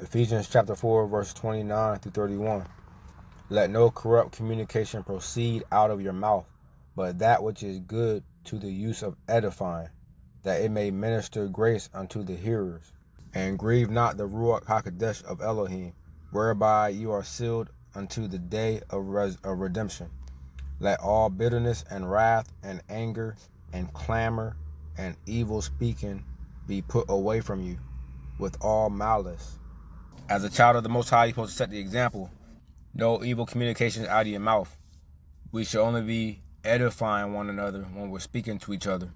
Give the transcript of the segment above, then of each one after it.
Ephesians chapter 4, verse 29 through 31. Let no corrupt communication proceed out of your mouth, but that which is good to the use of edifying, that it may minister grace unto the hearers. And grieve not the Ruach HaKodesh of Elohim, whereby you are sealed unto the day of redemption. Let all bitterness and wrath and anger and clamor and evil speaking be put away from you, with all malice. As a child of the Most High, you're supposed to set the example. No evil communications out of your mouth. We should only be edifying one another when we're speaking to each other.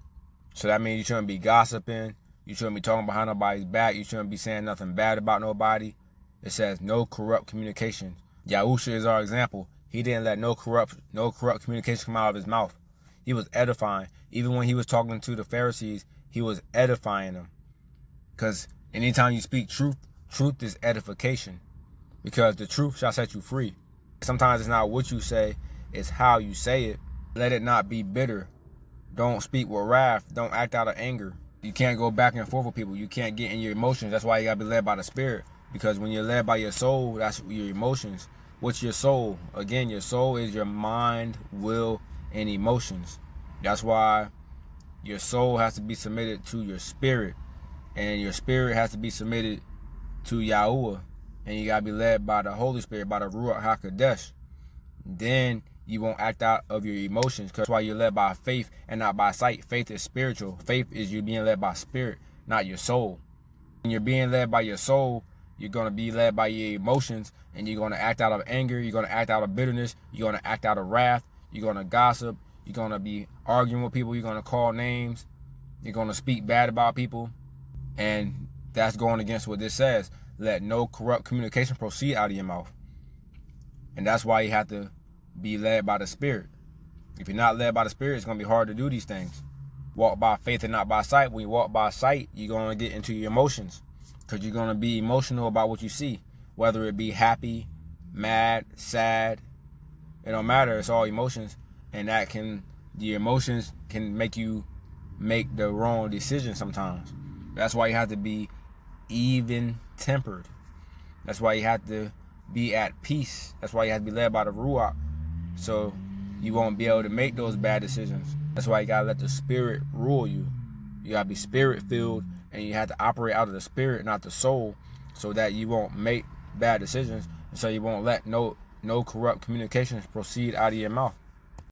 So that means you shouldn't be gossiping. You shouldn't be talking behind nobody's back. You shouldn't be saying nothing bad about nobody. It says no corrupt communications. Yahusha is our example. He didn't let no corrupt communication come out of his mouth. He was edifying. Even when he was talking to the Pharisees, he was edifying them. Because anytime you speak truth, truth is edification. Because the truth shall set you free. Sometimes it's not what you say, it's how you say it. Let it not be bitter. Don't speak with wrath. Don't act out of anger. You can't go back and forth with people. You can't get in your emotions. That's why you gotta be led by the Spirit. Because when you're led by your soul, that's your emotions. What's your soul? Again, your soul is your mind, will, and emotions. That's why your soul has to be submitted to your spirit. And your spirit has to be submitted to Yahuwah. And you got to be led by the Holy Spirit, by the Ruach HaKodesh. Then you won't act out of your emotions. Because that's why you're led by faith and not by sight. Faith is spiritual. Faith is you being led by spirit, not your soul. When you're being led by your soul, you're going to be led by your emotions. And you're going to act out of anger. You're going to act out of bitterness. You're going to act out of wrath. You're going to gossip. You're going to be arguing with people. You're going to call names. You're going to speak bad about people. And that's going against what this says. Let no corrupt communication proceed out of your mouth. And that's why you have to be led by the Spirit. If you're not led by the Spirit, it's going to be hard to do these things. Walk by faith and not by sight. When you walk by sight, you're going to get into your emotions. Because you're going to be emotional about what you see. Whether it be happy, mad, sad. It don't matter. It's all emotions. And the emotions can make you make the wrong decision sometimes. That's why you have to be even tempered. That's why you have to be at peace. That's why you have to be led by the Ruach, so you won't be able to make those bad decisions. That's why you gotta let the Spirit rule you. You gotta be Spirit filled, and you have to operate out of the Spirit, not the soul, so that you won't make bad decisions, and so you won't let no corrupt communications proceed out of your mouth.